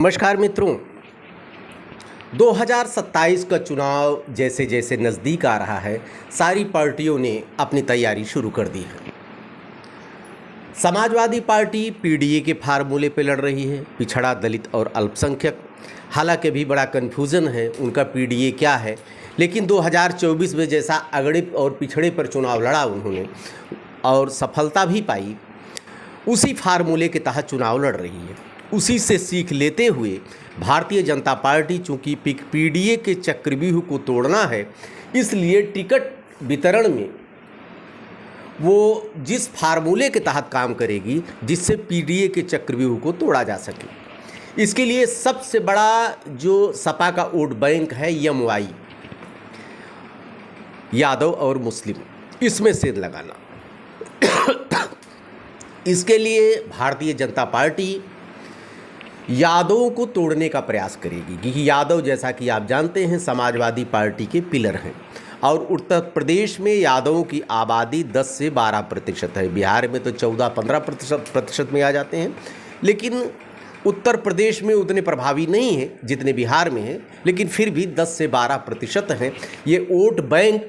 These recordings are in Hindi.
नमस्कार मित्रों। 2027 का चुनाव जैसे जैसे नज़दीक आ रहा है, सारी पार्टियों ने अपनी तैयारी शुरू कर दी है। समाजवादी पार्टी पीडीए के फार्मूले पे लड़ रही है, पिछड़ा, दलित और अल्पसंख्यक। हालांकि अभी बड़ा कन्फ्यूज़न है उनका पीडीए क्या है, लेकिन 2024 में जैसा अगड़े और पिछड़े पर चुनाव लड़ा उन्होंने और सफलता भी पाई, उसी फार्मूले के तहत चुनाव लड़ रही है। उसी से सीख लेते हुए भारतीय जनता पार्टी, चूँकि पीडीए के चक्रव्यूह को तोड़ना है, इसलिए टिकट वितरण में वो जिस फार्मूले के तहत काम करेगी जिससे पीडीए के चक्रव्यूह को तोड़ा जा सके। इसके लिए सबसे बड़ा जो सपा का वोट बैंक है, एमवाई, यादव और मुस्लिम, इसमें सेंध लगाना। इसके लिए भारतीय जनता पार्टी यादवों को तोड़ने का प्रयास करेगी, क्योंकि यादव, जैसा कि आप जानते हैं, समाजवादी पार्टी के पिलर हैं और उत्तर प्रदेश में यादवों की आबादी 10 से 12% है। बिहार में तो 14-15% में आ जाते हैं, लेकिन उत्तर प्रदेश में उतने प्रभावी नहीं है जितने बिहार में हैं, लेकिन फिर भी 10 से 12% हैं। ये वोट बैंक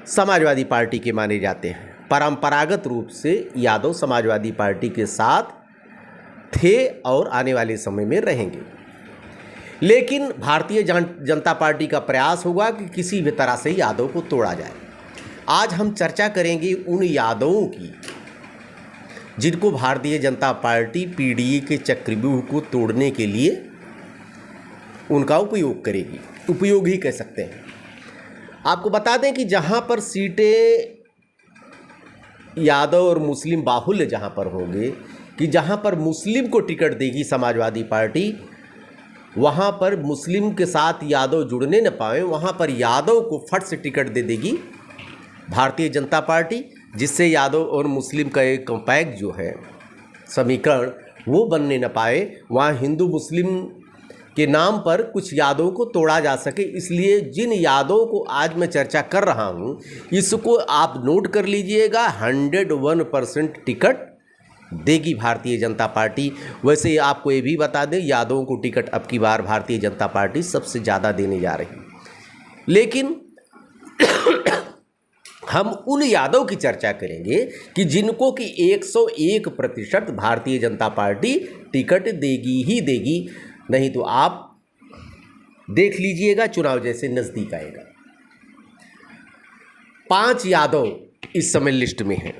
समाजवादी पार्टी के माने जाते हैं। परंपरागत रूप से यादव समाजवादी पार्टी के साथ थे और आने वाले समय में रहेंगे, लेकिन भारतीय जनता पार्टी का प्रयास होगा कि किसी भी तरह से यादव को तोड़ा जाए। आज हम चर्चा करेंगे उन यादवों की जिनको भारतीय जनता पार्टी पीडीए के चक्रव्यूह को तोड़ने के लिए उनका उपयोग करेगी। उपयोग ही कह सकते हैं। आपको बता दें कि जहां पर सीटें यादव और मुस्लिम बाहुल्य जहां पर होंगे, कि जहां पर मुस्लिम को टिकट देगी समाजवादी पार्टी, वहां पर मुस्लिम के साथ यादव जुड़ने न पाए, वहां पर यादव को फट से टिकट दे देगी भारतीय जनता पार्टी, जिससे यादव और मुस्लिम का एक कॉम्पैक्ट जो है समीकरण वो बनने न पाए। वहाँ हिंदू मुस्लिम के नाम पर कुछ यादवों को तोड़ा जा सके। इसलिए जिन यादवों को आज मैं चर्चा कर रहा हूँ, इसको आप नोट कर लीजिएगा, 101% टिकट देगी भारतीय जनता पार्टी। वैसे आपको ये भी बता दें, यादवों को टिकट अब की बार भारतीय जनता पार्टी सबसे ज़्यादा देने जा रही है। लेकिन हम उन यादव की चर्चा करेंगे कि जिनको कि 101% भारतीय जनता पार्टी टिकट देगी ही देगी। नहीं तो आप देख लीजिएगा, चुनाव जैसे नज़दीक आएगा। 5 यादव इस समय लिस्ट में हैं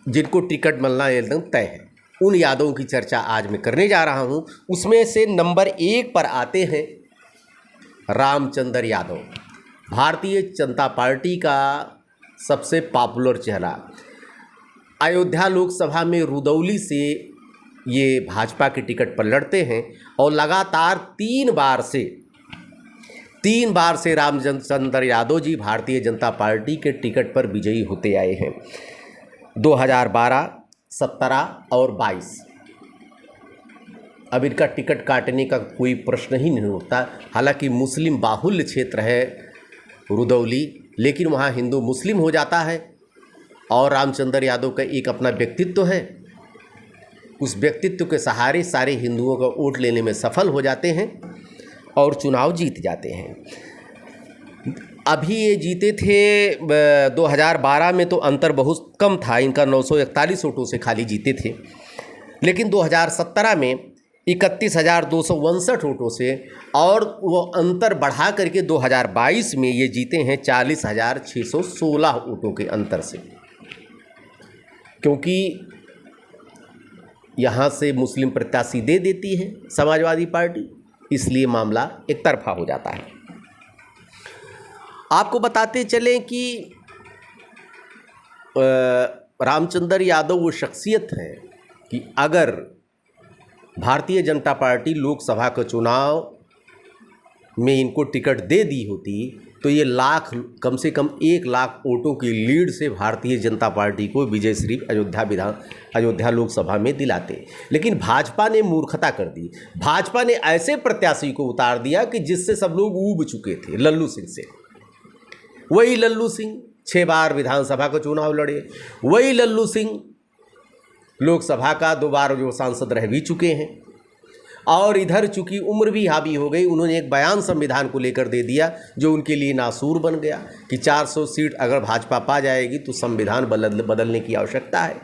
जिनको टिकट मिलना एकदम तय है। उन यादवों की चर्चा आज मैं करने जा रहा हूं। उसमें से नंबर 1 पर आते हैं रामचंद्र यादव, भारतीय जनता पार्टी का सबसे पॉपुलर चेहरा। अयोध्या लोकसभा में रुदौली से ये भाजपा के टिकट पर लड़ते हैं और लगातार 3 बार से रामचंद्र यादव जी भारतीय जनता पार्टी के टिकट पर विजयी होते आए हैं। 2012, 17 और 22। अब इनका टिकट काटने का कोई प्रश्न ही नहीं उठता। हालांकि मुस्लिम बाहुल्य क्षेत्र है रुदौली, लेकिन वहाँ हिंदू मुस्लिम हो जाता है और रामचंद्र यादव का एक अपना व्यक्तित्व है। उस व्यक्तित्व के सहारे सारे हिंदुओं का वोट लेने में सफल हो जाते हैं और चुनाव जीत जाते हैं। अभी ये जीते थे 2012 में, तो अंतर बहुत कम था, इनका 941 वोटों से खाली जीते थे। लेकिन 2017 में 31,259 वोटों से, और वो अंतर बढ़ा करके 2022 में ये जीते हैं 40,616 वोटों के अंतर से। क्योंकि यहाँ से मुस्लिम प्रत्याशी दे देती है समाजवादी पार्टी, इसलिए मामला एक तरफा हो जाता है। आपको बताते चलें कि रामचंद्र यादव वो शख्सियत है कि अगर भारतीय जनता पार्टी लोकसभा का चुनाव में इनको टिकट दे दी होती तो ये कम से कम 1 लाख वोटों की लीड से भारतीय जनता पार्टी को विजय श्री अयोध्या लोकसभा में दिलाते। लेकिन भाजपा ने मूर्खता कर दी। भाजपा ने ऐसे प्रत्याशी को उतार दिया कि जिससे सब लोग ऊब चुके थे, लल्लू सिंह से। वही लल्लू सिंह 6 बार विधानसभा का चुनाव लड़े, वही लल्लू सिंह लोकसभा का 2 बार जो सांसद रह भी चुके हैं। और इधर चूंकि उम्र भी हावी हो गई, उन्होंने एक बयान संविधान को लेकर दे दिया जो उनके लिए नासूर बन गया कि 400 सीट अगर भाजपा पा जाएगी तो संविधान बदलने की आवश्यकता है।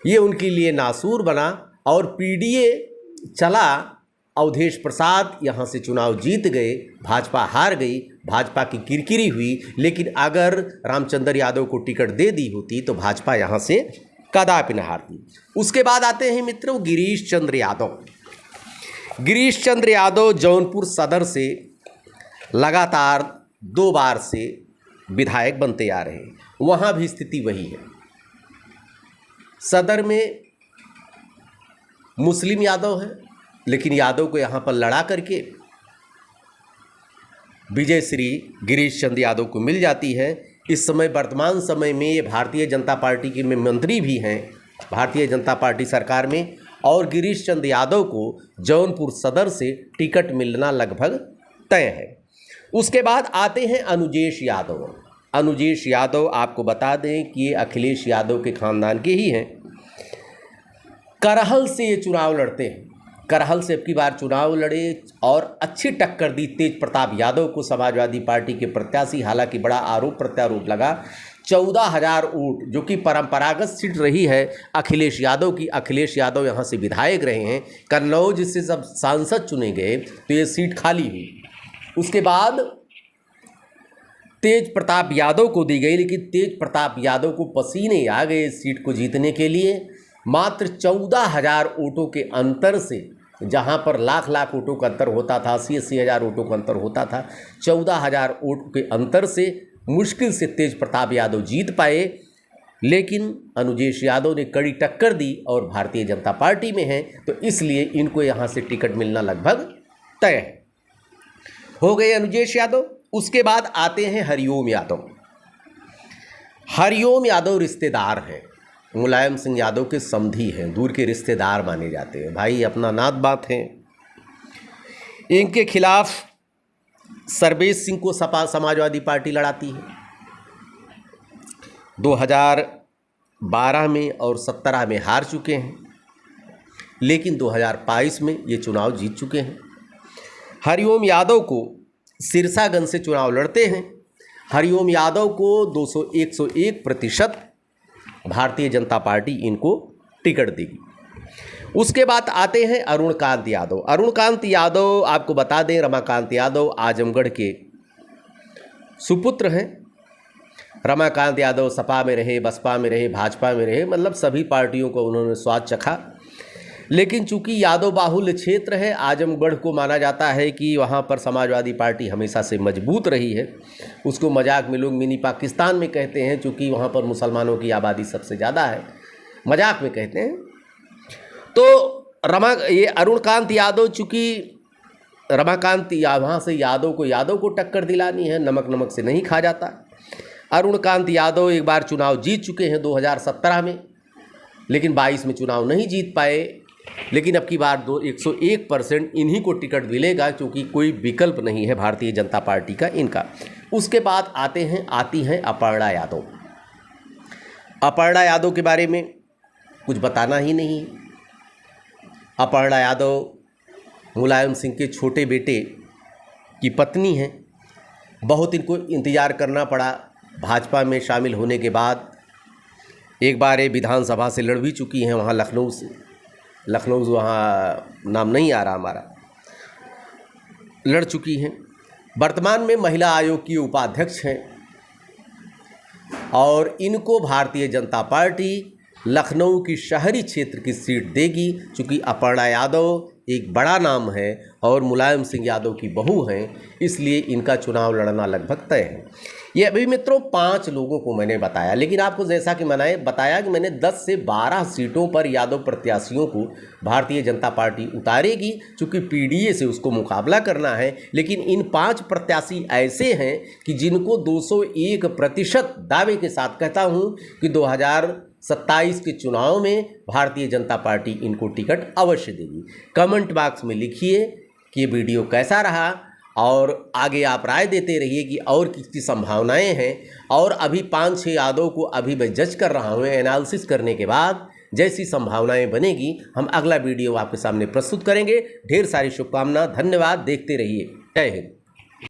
ये उनके लिए नासूर बना और पीडीए चला। अवधेश प्रसाद यहाँ से चुनाव जीत गए, भाजपा हार गई, भाजपा की किरकिरी हुई। लेकिन अगर रामचंद्र यादव को टिकट दे दी होती तो भाजपा यहाँ से कदापि न हारती। उसके बाद आते हैं मित्रों गिरीश चंद्र यादव। गिरीश चंद्र यादव जौनपुर सदर से लगातार 2 बार से विधायक बनते आ रहे हैं। वहाँ भी स्थिति वही है। सदर में मुस्लिम यादव है, लेकिन यादव को यहाँ पर लड़ा करके विजय श्री गिरीश चंद्र यादव को मिल जाती है। इस समय वर्तमान समय में ये भारतीय जनता पार्टी के मंत्री भी हैं भारतीय जनता पार्टी सरकार में, और गिरीश चंद्र यादव को जौनपुर सदर से टिकट मिलना लगभग तय है। उसके बाद आते हैं अनुजेश यादव। अनुजेश यादव आपको बता दें कि ये अखिलेश यादव के खानदान के ही हैं। करहल से ये चुनाव लड़ते हैं। करहल से अब की बार चुनाव लड़े और अच्छी टक्कर दी तेज प्रताप यादव को, समाजवादी पार्टी के प्रत्याशी। हालांकि बड़ा आरोप प्रत्यारोप लगा। 14,000 वोट जो कि परंपरागत सीट रही है अखिलेश यादव की। अखिलेश यादव यहाँ से विधायक रहे हैं। कन्नौज से जब सांसद चुने गए तो ये सीट खाली हुई। उसके बाद तेज प्रताप यादव को दी गई, लेकिन तेज प्रताप यादव को पसीने आ गए इस सीट को जीतने के लिए। मात्र 14,000 वोटों के अंतर से, जहां पर लाख वोटों का अंतर होता था, 80 हज़ार वोटों का अंतर होता था, 14,000 वोट के अंतर से मुश्किल से तेज प्रताप यादव जीत पाए। लेकिन अनुजेश यादव ने कड़ी टक्कर दी और भारतीय जनता पार्टी में हैं, तो इसलिए इनको यहाँ से टिकट मिलना लगभग तय है। हो गए अनुजेश यादव। उसके बाद आते हैं हरिओम यादव। हरिओम यादव रिश्तेदार हैं, मुलायम सिंह यादव के समधी हैं, दूर के रिश्तेदार माने जाते हैं, भाई अपना नात बात हैं। इनके खिलाफ सर्वेश सिंह को सपा समाजवादी पार्टी लड़ाती है। 2012 में और 17 में हार चुके हैं, लेकिन 2022 में ये चुनाव जीत चुके हैं। हरिओम यादव को सिरसागंज से चुनाव लड़ते हैं। हरिओम यादव को 101% भारतीय जनता पार्टी इनको टिकट देगी। उसके बाद आते हैं अरुणकांत यादव। अरुणकांत यादव आपको बता दें रमाकांत यादव आजमगढ़ के सुपुत्र हैं। रमाकांत यादव सपा में रहे, बसपा में रहे, भाजपा में रहे, मतलब सभी पार्टियों को उन्होंने स्वाद चखा। लेकिन चूंकि यादव बाहुल्य क्षेत्र है, आजमगढ़ को माना जाता है कि वहाँ पर समाजवादी पार्टी हमेशा से मजबूत रही है। उसको मजाक में लोग मिनी पाकिस्तान में कहते हैं, चूँकि वहाँ पर मुसलमानों की आबादी सबसे ज़्यादा है, मजाक में कहते हैं। तो ये अरुणकांत यादव, चूँकि रमाकांत वहाँ से यादव को टक्कर दिलानी है, नमक से नहीं खा जाता। अरुणकांत यादव एक बार चुनाव जीत चुके हैं 2017 में, लेकिन 22 में चुनाव नहीं जीत पाए। लेकिन अब की बार 101% इन्हीं को टिकट मिलेगा, क्योंकि कोई विकल्प नहीं है भारतीय जनता पार्टी का इनका। उसके बाद आती हैं अपर्णा यादव। अपर्णा यादव के बारे में कुछ बताना ही नहीं। अपर्णा यादव मुलायम सिंह के छोटे बेटे की पत्नी हैं। बहुत इनको इंतज़ार करना पड़ा। भाजपा में शामिल होने के बाद एक बार ये विधानसभा से लड़ भी चुकी हैं, वहाँ लखनऊ वहाँ नाम नहीं आ रहा हमारा, लड़ चुकी हैं। वर्तमान में महिला आयोग की उपाध्यक्ष हैं और इनको भारतीय जनता पार्टी लखनऊ की शहरी क्षेत्र की सीट देगी। चूँकि अपर्णा यादव एक बड़ा नाम है और मुलायम सिंह यादव की बहू हैं, इसलिए इनका चुनाव लड़ना लगभग तय है। ये अभी मित्रों 5 लोगों को मैंने बताया, लेकिन आपको जैसा कि मैंने बताया कि मैंने 10 से 12 सीटों पर यादव प्रत्याशियों को भारतीय जनता पार्टी उतारेगी, चूँकि पीडीए से उसको मुकाबला करना है। लेकिन इन 5 प्रत्याशी ऐसे हैं कि जिनको 201% दावे के साथ कहता हूँ कि 2027 के चुनाव में भारतीय जनता पार्टी इनको टिकट अवश्य देगी। कमेंट बॉक्स में लिखिए कि ये वीडियो कैसा रहा और आगे आप राय देते रहिए कि और किसकी संभावनाएं हैं। और अभी 5-6 यादव को अभी मैं जज कर रहा हूँ एनालिसिस करने के बाद जैसी संभावनाएं बनेगी हम अगला वीडियो आपके सामने प्रस्तुत करेंगे। ढेर सारी शुभकामना, धन्यवाद, देखते रहिए। जय हिंद।